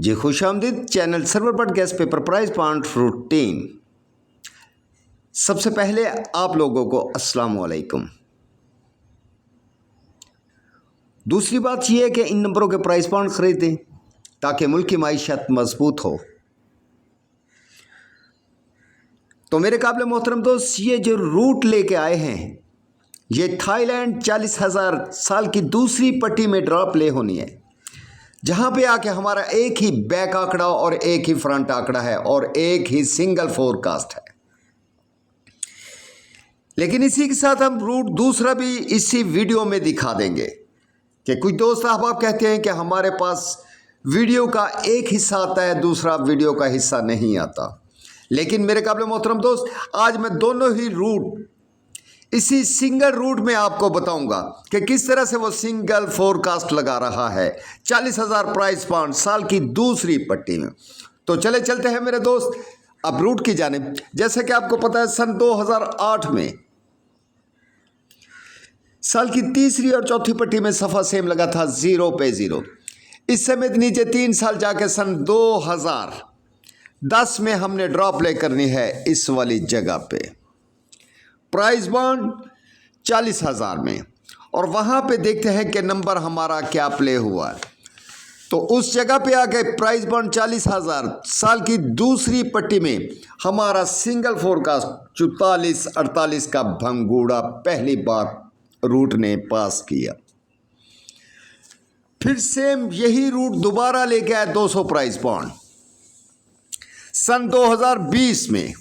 जी खुशामदीद channel server पर gas paper price point routine. सबसे पहले आप लोगों को अस्सलाम वालेकुम। दूसरी बात यह है कि इन नंबरों के प्राइस पॉइंट खरीदें ताकि मुल्क की माईशत मजबूत हो। तो मेरे काबिल मोहतरम दोस्त, ये जो रूट लेके आए हैं ये थाईलैंड 40,000 साल की दूसरी पट्टी में ड्रॉप ले होनी है, जहां पे आके हमारा एक ही बैक आंकड़ा और एक ही फ्रंट आंकड़ा है और एक ही सिंगल फोरकास्ट है। लेकिन इसी के साथ हम रूट दूसरा भी इसी वीडियो में दिखा देंगे कि कुछ दोस्त आप कहते हैं कि हमारे पास वीडियो का एक हिस्सा आता है, दूसरा वीडियो का हिस्सा नहीं आता। लेकिन मेरे काबिल मोहतरम दोस्त, आज मैं दोनों ही रूट इसी सिंगल रूट में आपको बताऊंगा कि किस तरह से वो सिंगल फोरकास्ट लगा रहा है 40,000 प्राइस पॉइंट साल की दूसरी पट्टी में। तो चलते हैं मेरे दोस्त अब रूट की जानिब। जैसे कि आपको पता है सन 2008 में साल की तीसरी और चौथी पट्टी में सफ़ा सेम लगा था 0 पे 0। इस समय नीचे 3 साल जाके सन 2010 में हमने ड्रॉप ले करनी है इस वाली जगह पे, प्राइस बॉन्ड 40,000 में, और वहाँ पे देखते हैं कि नंबर हमारा क्या प्ले हुआ है। तो उस जगह पे आके प्राइस बॉन्ड 40,000 साल की दूसरी पट्टी में हमारा सिंगल फोरकास्ट 44-48 का भंगूड़ा पहली बार रूट ने पास किया। फिर सेम यही रूट दोबारा लेके आया 200 प्राइस बॉन्ड सन 2020 में।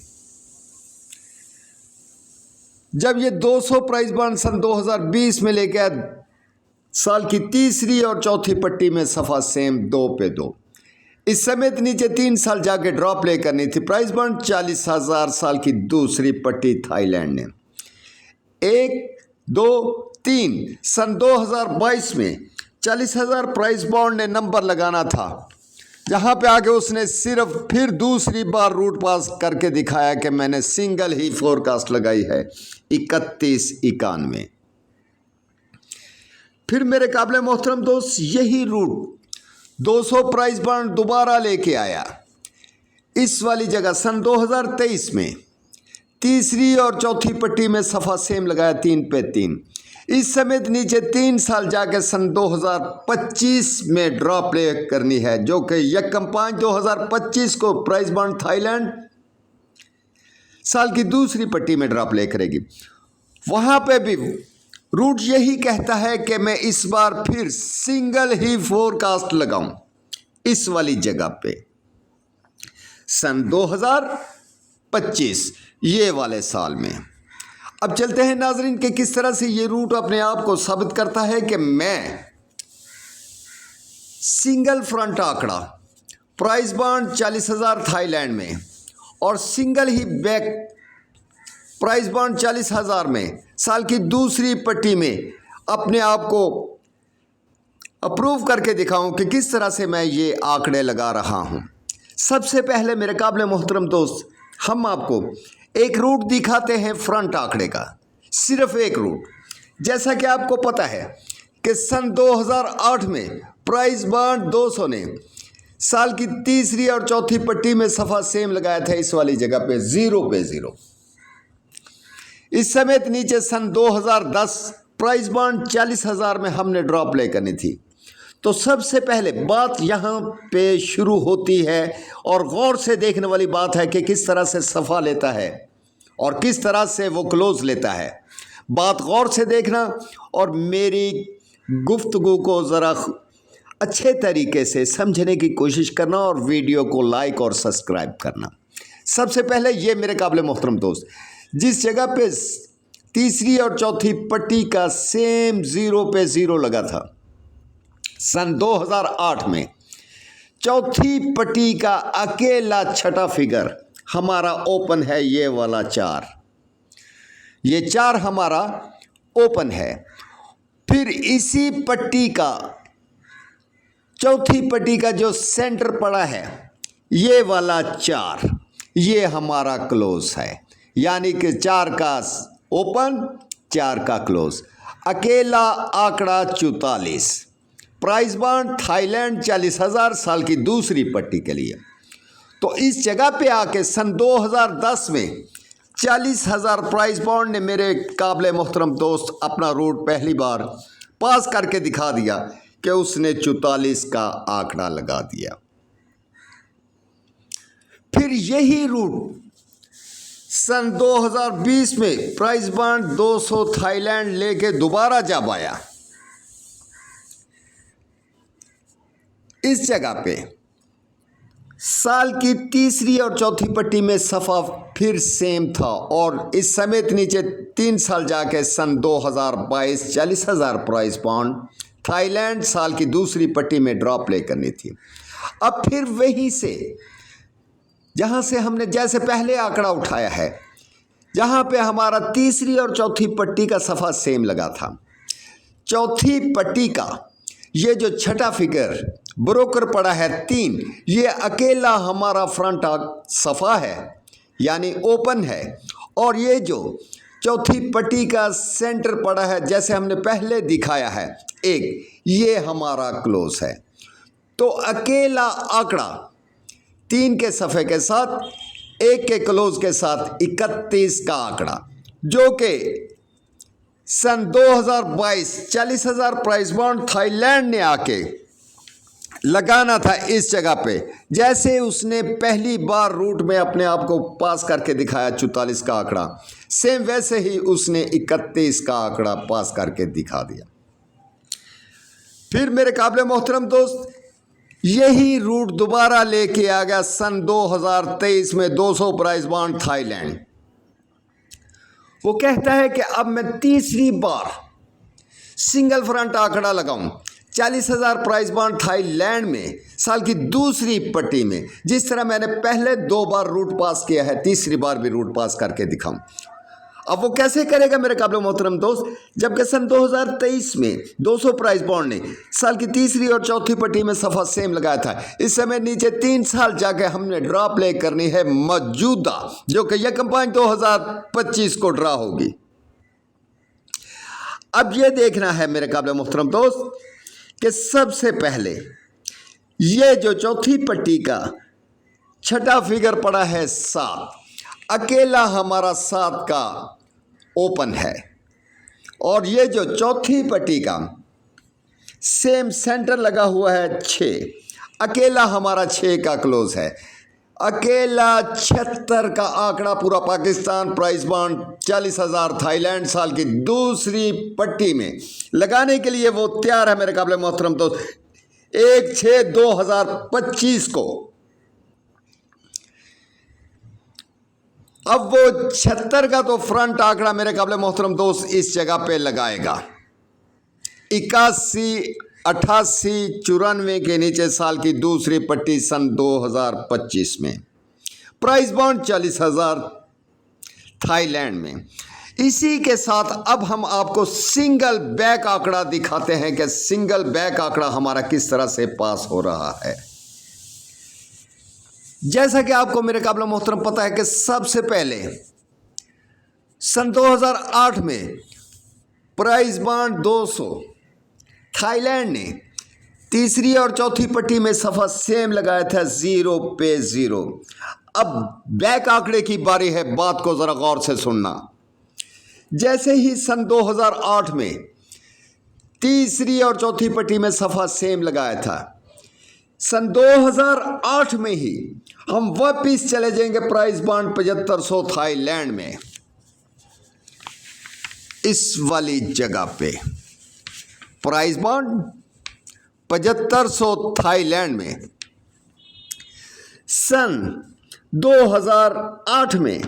जब ये 200 प्राइस बॉन्ड सन 2020 में लेके आया साल की तीसरी और चौथी पट्टी में सफ़ा सेम 2 पे 2। इस समेत नीचे 3 साल जाके ड्रॉप ले करनी थी प्राइस बॉन्ड 40,000 साल की दूसरी पट्टी थाईलैंड ने 1, 2, 3 सन 2022 में 40,000 प्राइस बॉन्ड ने नंबर लगाना था, जहाँ पे आके उसने सिर्फ फिर दूसरी बार रूट पास करके दिखाया कि मैंने सिंगल ही फोरकास्ट लगाई है 31-91। फिर मेरे काबिल मोहतरम दोस्त यही रूट 200 प्राइस बॉन्ड दोबारा लेके आया इस वाली जगह सन 2023 में तीसरी और चौथी पट्टी में सफ़ा सेम लगाया 3 पे 3। इस समेत नीचे 3 साल जाके सन 2025 में ड्रॉप ले करनी है, जो कि 1/5/2025 को प्राइस बॉन्ड थाईलैंड साल की दूसरी पट्टी में ड्रॉप ले करेगी। वहां पे भी रूट यही कहता है कि मैं इस बार फिर सिंगल ही फोरकास्ट लगाऊं इस वाली जगह पे सन 2025 ये वाले साल में। अब चलते हैं नाजरीन कि किस तरह से ये रूट अपने आप को साबित करता है कि मैं सिंगल फ्रंट आंकड़ा प्राइस बॉन्ड 40,000 थाईलैंड में और सिंगल ही बैक प्राइस बॉन्ड 40,000 में साल की दूसरी पट्टी में अपने आप को अप्रूव करके दिखाऊं कि किस तरह से मैं ये आंकड़े लगा रहा हूं। सबसे पहले मेरे काबिल मोहतरम दोस्त, हम आपको एक रूट दिखाते हैं फ्रंट आंकड़े का, सिर्फ एक रूट। जैसा कि आपको पता है कि सन 2008 में प्राइस बॉन्ड 200 ने साल की तीसरी और चौथी पट्टी में सफ़ा सेम लगाया था इस वाली जगह पे 0 पे 0। इस समेत नीचे सन 2010 प्राइस बॉन्ड 40,000 में हमने ड्रॉप ले करनी थी। तो सबसे पहले बात यहाँ पे शुरू होती है और गौर से देखने वाली बात है कि किस तरह से सफ़ा लेता है और किस तरह से वो क्लोज लेता है। बात गौर से देखना और मेरी गुफ्तगू को ज़रा अच्छे तरीके से समझने की कोशिश करना और वीडियो को लाइक और सब्सक्राइब करना। सबसे पहले ये मेरे काबिल मोहतरम दोस्त, जिस जगह पे तीसरी और चौथी पट्टी का सेम 0 पे 0 लगा था सन 2008 में, चौथी पट्टी का अकेला छठा फिगर हमारा ओपन है ये वाला 4। ये 4 हमारा ओपन है। फिर इसी पट्टी का चौथी पट्टी का जो सेंटर पड़ा है ये वाला 4, ये हमारा क्लोज है, यानी कि 4 का ओपन 4 का क्लोज, अकेला आंकड़ा 44। प्राइस बॉन्ड थाईलैंड 40,000 साल की दूसरी पट्टी के लिए। तो इस जगह पे आके सन 2010 में 40,000 प्राइस बॉन्ड ने मेरे काबिल मोहतरम दोस्त अपना रूट पहली बार पास करके दिखा दिया कि उसने 44 का आंकड़ा लगा दिया। फिर यही रूट सन 2020 में प्राइस बॉन्ड 200 थाईलैंड लेके दोबारा जब आया, इस जगह पे साल की तीसरी और चौथी पट्टी में सफ़ा फिर सेम था और इस समेत नीचे 3 साल जाके सन 2022 40,000 प्राइस बॉन्ड थाईलैंड साल की दूसरी पट्टी में ड्रॉप ले करनी थी। अब फिर वहीं से जहाँ से हमने जैसे पहले आंकड़ा उठाया है, जहाँ पे हमारा तीसरी और चौथी पट्टी का सफ़ा सेम लगा था, चौथी पट्टी का ये जो छठा फिगर ब्रोकर पड़ा है 3, ये अकेला हमारा फ्रंट सफ़ा है यानी ओपन है, और ये जो चौथी पट्टी का सेंटर पड़ा है जैसे हमने पहले दिखाया है 1, ये हमारा क्लोज है। तो अकेला आंकड़ा 3 के सफ़े के साथ 1 के क्लोज के साथ 31 का आंकड़ा, जो कि सन 2022 40,000 प्राइस बॉन्ड थाईलैंड ने आके लगाना था इस जगह पे। जैसे उसने पहली बार रूट में अपने आप को पास करके दिखाया 44 का आंकड़ा, सेम वैसे ही उसने 31 का आंकड़ा पास करके दिखा दिया। फिर मेरे काबिल मोहतरम दोस्त यही रूट दोबारा लेके आ गया सन 2023 में 200 प्राइस बॉन्ड थाईलैंड। वो कहता है कि अब मैं तीसरी बार सिंगल फ्रंट आंकड़ा लगाऊं 40,000 प्राइस बॉन्ड थाईलैंड में साल की दूसरी पट्टी में। जिस तरह मैंने पहले 2 बार रूट पास किया है, तीसरी बार भी रूट पास करके दिखाऊं। अब वो कैसे करेगा मेरे काबिल मोहतरम दोस्त, जबकि सन 2023 में 200 प्राइस बॉन्ड ने साल की तीसरी और चौथी पट्टी में सफ़ा सेम लगाया था। इस समय नीचे 3 साल जाके हमने ड्रा प्ले करनी है मौजूदा, जो कि 1/5/2025 को ड्रा होगी। अब ये देखना है मेरे काबिल मोहतरम दोस्त कि सबसे पहले ये जो चौथी पट्टी का छठा फिगर पड़ा है 7, अकेला हमारा 7 का ओपन है, और ये जो चौथी पट्टी का सेम सेंटर लगा हुआ है 6, अकेला हमारा 6 का क्लोज है। अकेला 76 का आंकड़ा पूरा पाकिस्तान प्राइस बॉन्ड 40,000 थाईलैंड साल की दूसरी पट्टी में लगाने के लिए वो तैयार है मेरे काबिल मोहतरम दोस्त 1/6/2025 को। अब वो 76 का तो फ्रंट आंकड़ा मेरे काबिल मोहतरम दोस्त इस जगह पे लगाएगा। 81, 88, 94 के नीचे साल की दूसरी पट्टी सन 2025 में प्राइस बॉन्ड 40,000 थाईलैंड में। इसी के साथ अब हम आपको सिंगल बैक आंकड़ा दिखाते हैं कि सिंगल बैक आंकड़ा हमारा किस तरह से पास हो रहा है। जैसा कि आपको मेरे काबिल मोहतरम पता है कि सबसे पहले सन 2008 में प्राइस बॉन्ड 200 थाईलैंड ने तीसरी और चौथी पट्टी में सफ़ा सेम लगाया था 0 पे 0। अब बैक आंकड़े की बारी है, बात को ज़रा गौर से सुनना। जैसे ही सन 2008 में तीसरी और चौथी पट्टी में सफ़ा सेम लगाया था, सन 2008 में ही हम वापिस चले जाएंगे प्राइस बॉन्ड 7500 थाईलैंड में। इस वाली जगह पे प्राइस बॉन्ड 7500 थाईलैंड में सन 2008 में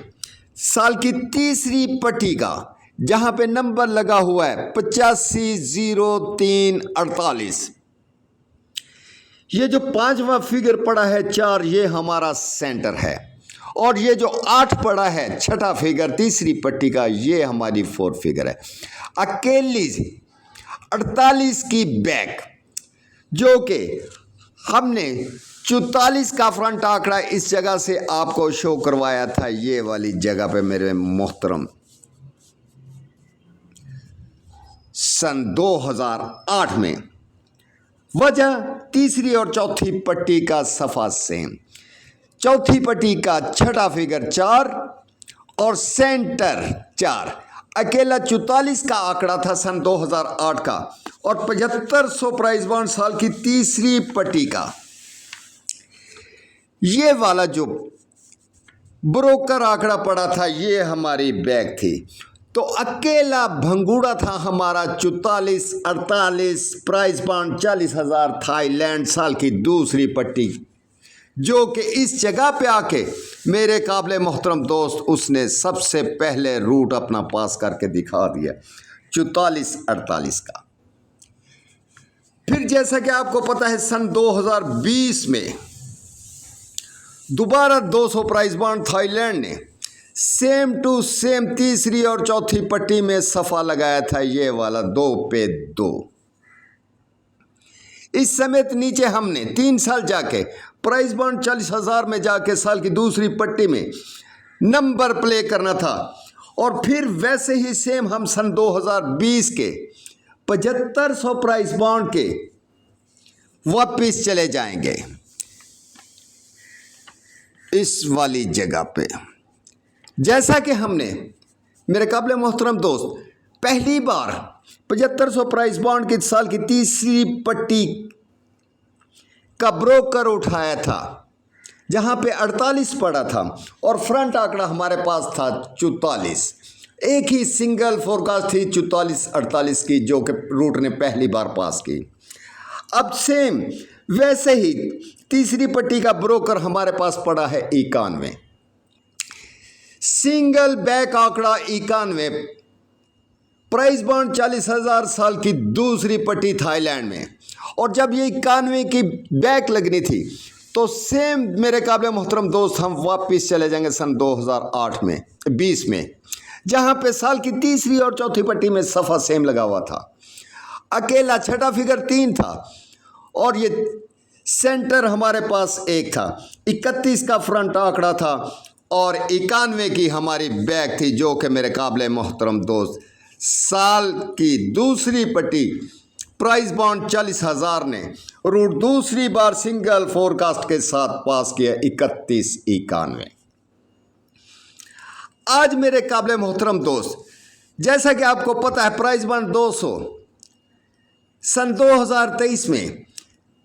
साल की तीसरी पट्टी का जहां पे नंबर लगा हुआ है 850348, ये जो 5वां फिगर पड़ा है 4, ये हमारा सेंटर है, और ये जो 8 पड़ा है छठा फिगर तीसरी पट्टी का, ये हमारी 4th फिगर है। अकेली 48 की बैक, जो कि हमने 44 का फ्रंट आंकड़ा इस जगह से आपको शो करवाया था, ये वाली जगह पे मेरे मोहतरम सन 2008 में वजह तीसरी और चौथी पट्टी का सफा सेम, चौथी पट्टी का छठा फिगर 4 और सेंटर 4। अकेला 44 का आंकड़ा था सन 2008 का और 7500 प्राइस बॉन्ड साल की तीसरी पट्टी का। ये वाला जो ब्रोकर आंकड़ा पड़ा था ये हमारी बैग थी। तो अकेला भंगूड़ा था हमारा 44, 48 प्राइस बॉन्ड 40,000 थाईलैंड साल की दूसरी पट्टी, जो कि इस जगह पे आके मेरे काबिल मोहतरम दोस्त उसने सबसे पहले रूट अपना पास करके दिखा दिया 44, 48 का। फिर जैसा कि आपको पता है सन 2020 में दोबारा 200 प्राइस बॉन्ड थाईलैंड ने सेम टू सेम तीसरी और चौथी पट्टी में सफा लगाया था, ये वाला 2 पे 2। इस समेत नीचे हमने 3 साल जाके प्राइस बॉन्ड 40,000 में जाके साल की दूसरी पट्टी में नंबर प्ले करना था और फिर वैसे ही सेम हम सन 2020 के 7500 प्राइस बॉन्ड के वापिस चले जाएंगे इस वाली जगह पे। जैसा कि हमने मेरे काबिल मोहतरम दोस्त पहली बार 7500 प्राइस बॉन्ड की साल की तीसरी पट्टी का ब्रोकर उठाया था जहां पे 48 पड़ा था और फ्रंट आंकड़ा हमारे पास था 44। एक ही सिंगल फोरकास्ट थी 44, 48 की, जो कि रूट ने पहली बार पास की। अब सेम वैसे ही तीसरी पट्टी का ब्रोकर हमारे पास पड़ा है 91, सिंगल बैक आंकड़ा 91, प्राइस बॉन्ड 40,000 साल की दूसरी पट्टी थाईलैंड में। और जब ये 91 की बैक लगनी थी तो सेम मेरे काबिल मोहतरम दोस्त हम वापस चले जाएंगे सन 2008 में 20 में, जहां पे साल की तीसरी और चौथी पट्टी में सफ़ा सेम लगा हुआ था। अकेला छठा फिगर 3 था और ये सेंटर हमारे पास 1 था। 31 का फ्रंट आंकड़ा था और 91 की हमारी बैक थी, जो कि मेरे काबिल मोहतरम दोस्त साल की दूसरी पट्टी प्राइस बॉन्ड 40,000 ने रूट दूसरी बार सिंगल फोरकास्ट के साथ पास किया 31, 91। आज मेरे काबिल मोहतरम दोस्त जैसा कि आपको पता है प्राइस बॉन्ड 200 सन 2023 में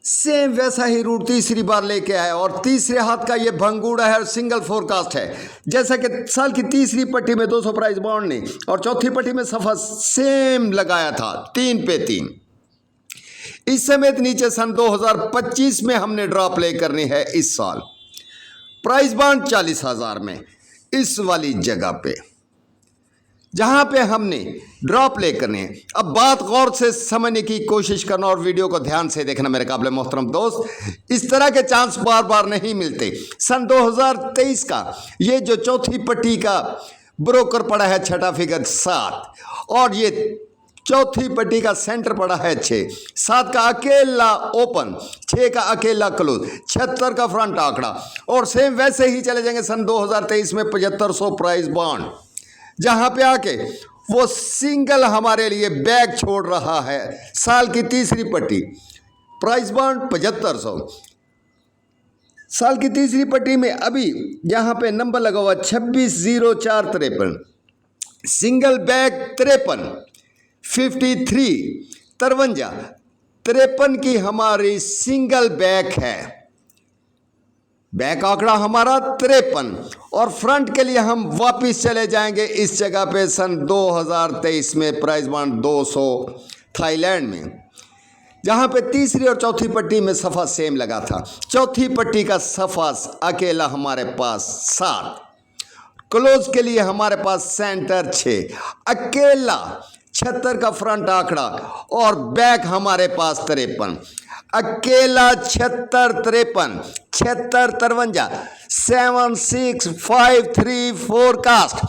सेम वैसा ही रूट तीसरी बार लेके आया और तीसरे हाथ का ये भंगूड़ा है और सिंगल फोरकास्ट है। जैसा कि साल की तीसरी पट्टी में 200 प्राइस बॉन्ड ने और चौथी पट्टी में सफा सेम लगाया था 3 पे 3। इस समेत नीचे सन 2025 में हमने ड्रॉ प्ले करनी है इस साल प्राइस बॉन्ड 40,000 में इस वाली जगह पे, जहां पे हमने ड्रॉ प्ले करने हैं। अब बात गौर से समझने की कोशिश करना और वीडियो को ध्यान से देखना मेरे काबिल मोहतरम दोस्त। इस तरह के चांस बार बार नहीं मिलते। सन 2023 का ये जो चौथी पट्टी का ब्रोकर पड़ा है छठा फिगर 7 और ये चौथी पट्टी का सेंटर पड़ा है 6, 7 का अकेला ओपन, 6 का अकेला क्लोज, 76 का फ्रंट आंकड़ा और सेम वैसे ही चले जाएंगे सन 2023 में 7500 प्राइस बॉन्ड, जहां पे आके वो सिंगल हमारे लिए बैग छोड़ रहा है साल की तीसरी पट्टी प्राइस बॉन्ड 7500 साल की तीसरी पट्टी में। अभी यहाँ पे नंबर लगा हुआ 260453, सिंगल बैग 53, 53 की हमारी सिंगल बैक है। बैक आंकड़ा हमारा 53 और फ्रंट के लिए हम वापस चले जाएंगे इस जगह पे सन 2023 में प्राइस बॉन्ड 200 थाईलैंड में, जहां पे तीसरी और चौथी पट्टी में सफ़ा सेम लगा था। चौथी पट्टी का सफ़ा अकेला हमारे पास 7, क्लोज के लिए हमारे पास सेंटर 6, अकेला 76 का फ्रंट आंकड़ा और बैक हमारे पास 53, अकेला 76, 53, 76, 53, 7653 फोरकास्ट।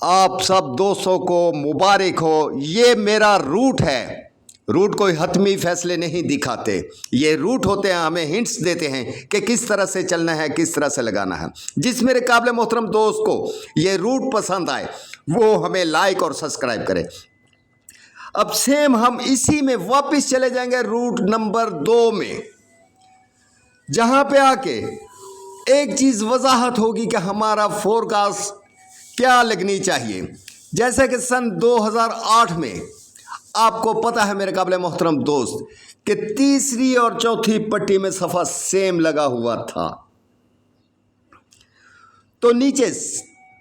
आप सब दोस्तों को मुबारक हो। ये मेरा रूट है। रूट कोई हतमी फैसले नहीं दिखाते, ये रूट होते हैं, हमें हिंट्स देते हैं कि किस तरह से चलना है, किस तरह से लगाना है। जिस मेरे काबिल मोहतरम दोस्त को ये रूट पसंद आए वो हमें लाइक और सब्सक्राइब करे। अब सेम हम इसी में वापस चले जाएंगे रूट नंबर 2 में, जहां पे आके एक चीज वजाहत होगी कि हमारा फोरकास्ट क्या लगनी चाहिए। जैसे कि सन 2008 में आपको पता है मेरे काबिल मोहतरम दोस्त कि तीसरी और चौथी पट्टी में सफ़ा सेम लगा हुआ था। तो नीचे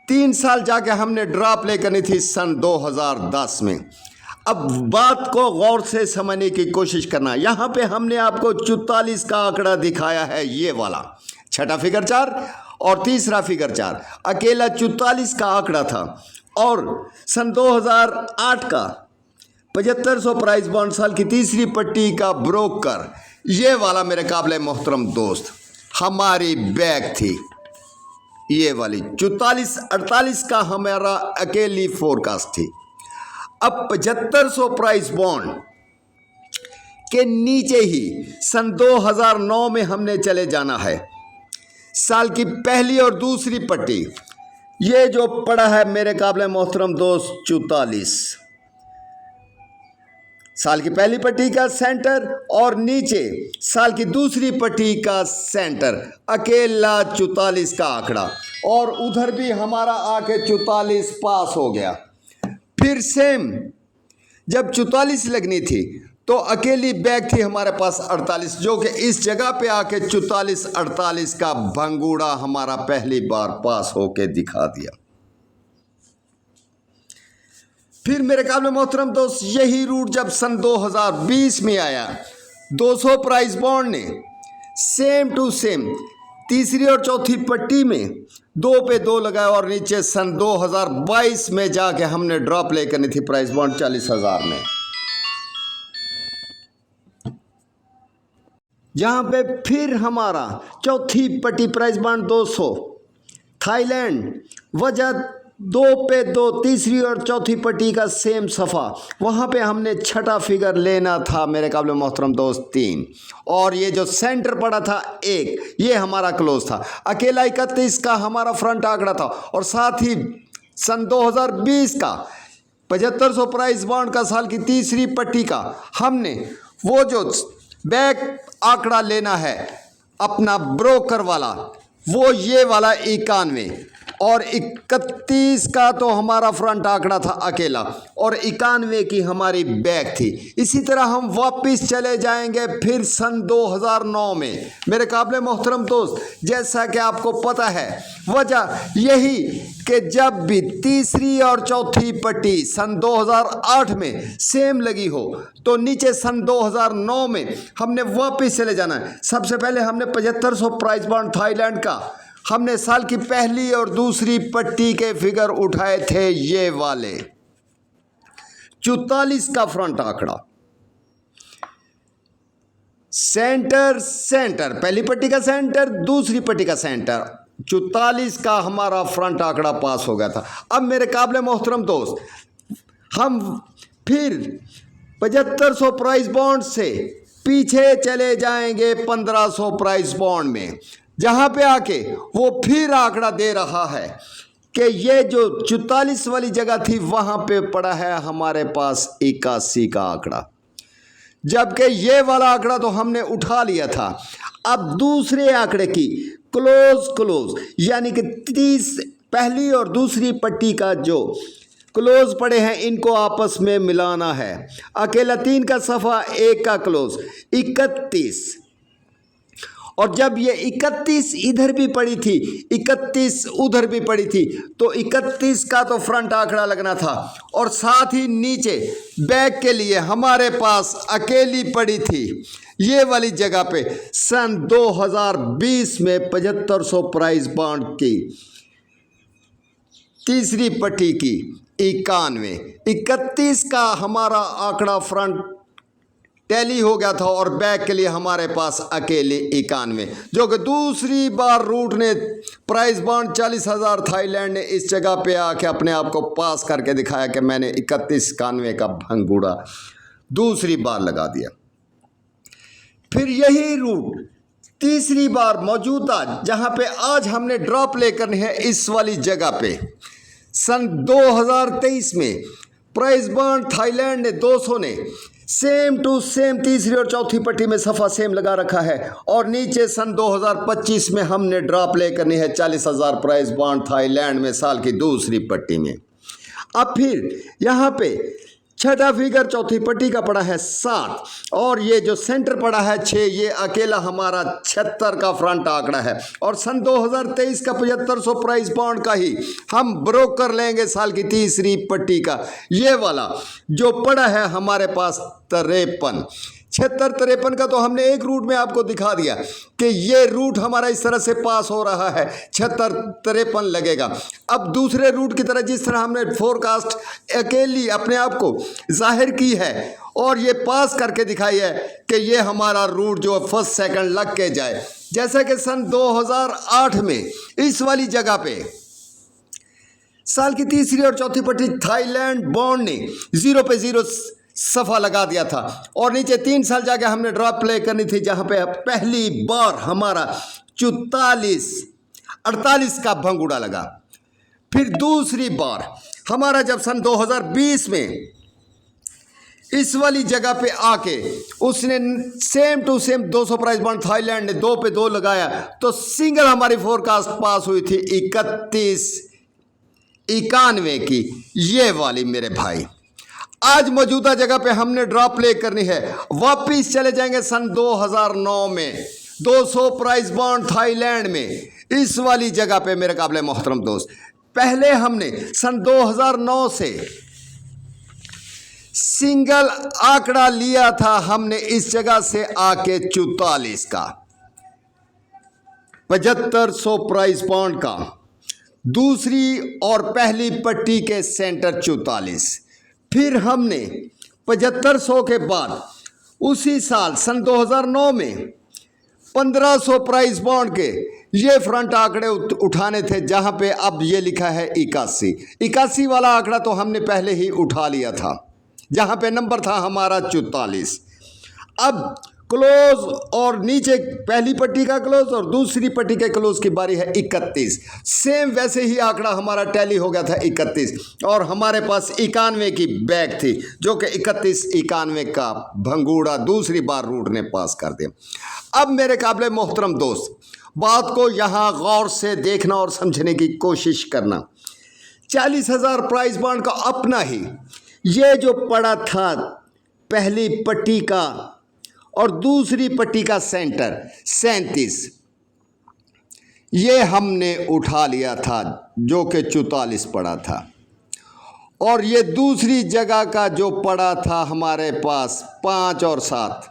3 साल जाके हमने ड्रॉप ले करनी थी सन 2010 में। अब बात को गौर से समझने की कोशिश करना। यहाँ पे हमने आपको 44 का आंकड़ा दिखाया है, ये वाला छठा फिगर 4 और तीसरा फिगर 4, अकेला 44 का आंकड़ा था। और सन 2008 का 7500 प्राइस बॉन्ड साल की तीसरी पट्टी का ब्रोकर, ये वाला मेरे काबिल मोहतरम दोस्त हमारी बैग थी, ये वाली 44-48 का हमारा अकेली फोरकास्ट थी। अब 7500 प्राइस बॉन्ड के नीचे ही सन 2009 में हमने चले जाना है। साल की पहली और दूसरी पट्टी, ये जो पड़ा है मेरे काबिल मोहतरम दोस्त 44, साल की पहली पट्टी का सेंटर और नीचे साल की दूसरी पट्टी का सेंटर, अकेला 44 का आंकड़ा, और उधर भी हमारा आके 44 पास हो गया। फिर सेम जब 44 लगनी थी तो अकेली बैग थी हमारे पास 48, जो कि इस जगह पे आके 44-48 का भंगूड़ा हमारा पहली बार पास होके दिखा दिया। फिर मेरे काबिल मोहतरम दोस्त यही रूट जब सन 2020 में आया, 200 प्राइस बॉन्ड ने सेम टू सेम तीसरी और चौथी पट्टी में 2 पे 2 लगाया और नीचे सन 2022 में जाके हमने ड्रॉप ले करनी थी प्राइस बॉन्ड 40,000 में, जहाँ पे फिर हमारा चौथी पट्टी प्राइस बॉन्ड 200 थाईलैंड, वजह 2 पे 2 तीसरी और चौथी पट्टी का सेम सफ़ा, वहाँ पे हमने छठा फिगर लेना था मेरे काबिल मोहतरम दोस्त 3, और ये जो सेंटर पड़ा था 1, ये हमारा क्लोज था। अकेला 31 का हमारा फ्रंट आंकड़ा था, और साथ ही सन 2020 का 7500 प्राइस बॉन्ड का साल की तीसरी पट्टी का हमने वो जो बैक आंकड़ा लेना है अपना ब्रोकर वाला, वो ये वाला 91, और 31 का तो हमारा फ्रंट आंकड़ा था अकेला, और 91 की हमारी बैग थी। इसी तरह हम वापस चले जाएंगे फिर सन 2009 में मेरे काबिल मोहतरम दोस्त, जैसा कि आपको पता है वजह यही कि जब भी तीसरी और चौथी पट्टी सन 2008 में सेम लगी हो तो नीचे सन 2009 में हमने वापस चले जाना है। सबसे पहले हमने 7500 प्राइस बॉन्ड थाईलैंड का हमने साल की पहली और दूसरी पट्टी के फिगर उठाए थे, ये वाले 44 का फ्रंट आंकड़ा, सेंटर सेंटर, पहली पट्टी का सेंटर, दूसरी पट्टी का सेंटर, 44 का हमारा फ्रंट आंकड़ा पास हो गया था। अब मेरे काबिल मोहतरम दोस्त हम फिर 7500 प्राइस बॉन्ड से पीछे चले जाएंगे 1500 प्राइस बॉन्ड में, जहाँ पे आके वो फिर आंकड़ा दे रहा है कि ये जो 44 वाली जगह थी वहाँ पे पड़ा है हमारे पास 81 का आंकड़ा, जबकि ये वाला आंकड़ा तो हमने उठा लिया था। अब दूसरे आंकड़े की क्लोज यानी कि 30 पहली और दूसरी पट्टी का जो क्लोज पड़े हैं इनको आपस में मिलाना है। अकेला 3 का सफ़ा 1 का क्लोज 31, और जब ये 31 इधर भी पड़ी थी 31 उधर भी पड़ी थी तो 31 का तो फ्रंट आंकड़ा लगना था, और साथ ही नीचे बैक के लिए हमारे पास अकेली पड़ी थी ये वाली जगह पे सन 2020 में 7500 प्राइस बॉन्ड की तीसरी पट्टी की 91, 31 का हमारा आंकड़ा फ्रंट टैली हो गया था, और बैक के लिए हमारे पास अकेले 91, जो कि दूसरी बार रूट ने प्राइस बॉन्ड 40,000 थाईलैंड ने इस जगह पे आके अपने आप को पास करके दिखाया कि मैंने 31-91 का भंगूड़ा दूसरी बार लगा दिया। फिर यही रूट तीसरी बार मौजूदा जहाँ पे आज हमने ड्रॉप ले करनी है इस वाली जगह पे सन 2023 में प्राइस बॉन्ड थाईलैंड ने 200 ने सेम टू सेम तीसरी और चौथी पट्टी में सफ़ा सेम लगा रखा है। और नीचे सन 2025 में हमने ड्रा प्ले करनी है 40,000 प्राइस बॉन्ड थाईलैंड में साल की दूसरी पट्टी में। अब फिर यहाँ पे छठा फिगर चौथी पट्टी का पड़ा है 7 और ये जो सेंटर पड़ा है 6, ये अकेला हमारा 76 का फ्रंट आंकड़ा है। और सन 2023 का 7500 प्राइस बॉन्ड का ही हम ब्रोकर लेंगे साल की तीसरी पट्टी का, ये वाला जो पड़ा है हमारे पास 53। 76-53 का तो हमने एक रूट में आपको दिखा दिया कि ये रूट हमारा इस तरह से पास हो रहा है, 76-53 लगेगा। अब दूसरे रूट की तरह जिस तरह हमने फोरकास्ट अकेली अपने आप को जाहिर की है और ये पास करके दिखाई है कि ये हमारा रूट जो फर्स्ट सेकंड लग के जाए, जैसे कि सन 2008 में इस वाली जगह पे साल की तीसरी और चौथी पट्टी थाईलैंड बॉन्ड ने 0 पे 0 सफ़ा लगा दिया था और नीचे 3 साल जाके हमने ड्रॉप प्ले करनी थी, जहां पे पहली बार हमारा 48 का भंगुड़ा लगा। फिर दूसरी बार हमारा जब सन 2020 में इस वाली जगह पे आके उसने same to same 200 price bond Thailand ने 2 पे 2 लगाया तो सिंगल हमारी फोरकास्ट पास हुई थी 3191 की, ये वाली मेरे भाई। आज मौजूदा जगह पे हमने ड्रॉ प्ले करनी है, वापिस चले जाएंगे सन 2009 में 200 प्राइस बॉन्ड थाईलैंड में इस वाली जगह पे मेरे काबिले मोहतरम दोस्त। पहले हमने सन 2009 से सिंगल आंकड़ा लिया था हमने इस जगह से आके 44 का 7500 प्राइस बॉन्ड का, दूसरी और पहली पट्टी के सेंटर 44। फिर हमने 7500 के बाद उसी साल सन 2009 में 1500 प्राइस बॉन्ड के ये फ्रंट आंकड़े उठाने थे, जहां पे अब ये लिखा है 81 वाला आंकड़ा तो हमने पहले ही उठा लिया था, जहां पे नंबर था हमारा 44। अब क्लोज और नीचे पहली पट्टी का क्लोज और दूसरी पट्टी के क्लोज की बारी है 31। सेम वैसे ही आंकड़ा हमारा टैली हो गया था 31 और हमारे पास 91 की बैक थी, जो कि 31-91 का भंगूड़ा दूसरी बार रूट ने पास कर दिया। अब मेरे काबिले मोहतरम दोस्त, बात को यहाँ गौर से देखना और समझने की कोशिश करना। 40,000 प्राइस बॉन्ड का अपना ही ये जो पड़ा था पहली पट्टी का और दूसरी पट्टी का सेंटर 37, ये हमने उठा लिया था जो कि 44 पड़ा था। और ये दूसरी जगह का जो पड़ा था हमारे पास 5 और 7,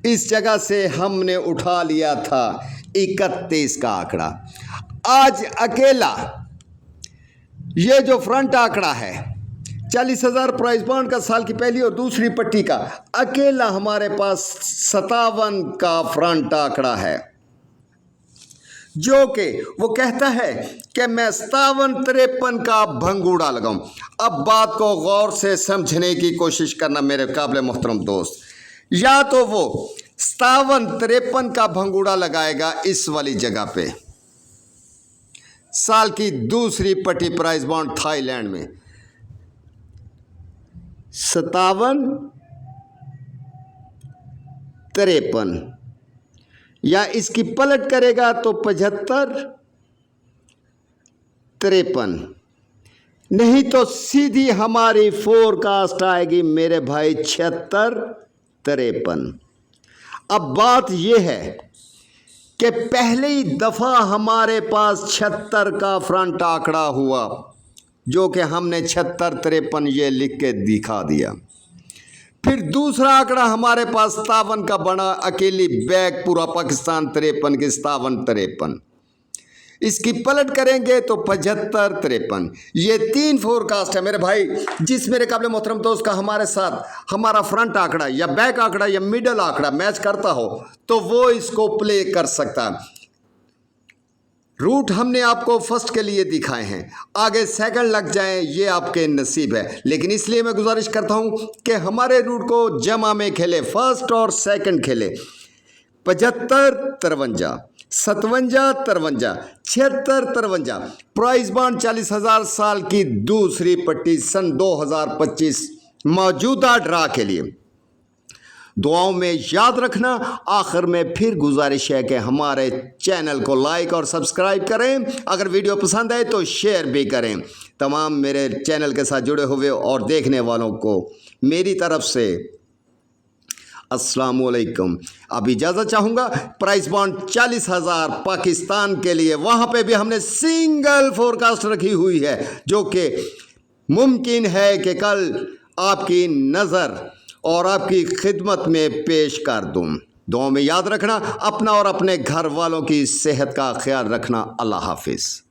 इस जगह से हमने उठा लिया था 31 का आंकड़ा। आज अकेला ये जो फ्रंट आंकड़ा है 40,000 प्राइस बॉन्ड का साल की पहली और दूसरी पट्टी का, अकेला हमारे पास 57 का फ्रंट आंकड़ा है, जो कि वो कहता है कि मैं 57-53 का भंगूड़ा लगाऊं। अब बात को गौर से समझने की कोशिश करना मेरे काबिले मोहतरम दोस्त। या तो वो 57-53 का भंगूड़ा लगाएगा इस वाली जगह पे साल की दूसरी पट्टी प्राइस बॉन्ड थाईलैंड में 57-53, या इसकी पलट करेगा तो 75-53, नहीं तो सीधी हमारी फोरकास्ट आएगी मेरे भाई 76-53। अब बात यह है कि पहली दफ़ा हमारे पास 76 का फ्रंट आंकड़ा हुआ, जो कि हमने 76-53 ये लिख के दिखा दिया। फिर दूसरा आंकड़ा हमारे पास 57 का बना, अकेली बैग पूरा पाकिस्तान 53 की 57-53। इसकी पलट करेंगे तो 75-53। ये 3 फोरकास्ट है मेरे भाई, जिस मेरे काबिल मोहतरम दोस्त का हमारे साथ हमारा फ्रंट आंकड़ा या बैक आंकड़ा या मिडल आंकड़ा मैच करता हो तो वो इसको प्ले कर सकता है। रूट हमने आपको फर्स्ट के लिए दिखाए हैं, आगे सेकंड लग जाएं ये आपके नसीब है, लेकिन इसलिए मैं गुजारिश करता हूं कि हमारे रूट को जमा में खेले, फर्स्ट और सेकंड खेले। 75-53, 57-53, 76-53। प्राइस बॉन्ड 40,000 साल की दूसरी पट्टी सन 2025 मौजूदा ड्रा के लिए दुआओं में याद रखना। आखिर में फिर गुजारिश है कि हमारे चैनल को लाइक और सब्सक्राइब करें। अगर वीडियो पसंद आए तो शेयर भी करें। तमाम मेरे चैनल के साथ जुड़े हुए और देखने वालों को मेरी तरफ से अस्सलाम वालेकुम। अब इजाज़त चाहूँगा। प्राइस बॉन्ड 40,000 पाकिस्तान के लिए, वहाँ पे भी हमने सिंगल फोरकास्ट रखी हुई है, जो कि मुमकिन है कि कल आपकी नज़र और आपकी खिदमत में पेश कर दूँ। दुआ में याद रखना, अपना और अपने घर वालों की सेहत का ख्याल रखना। अल्लाह हाफिज़।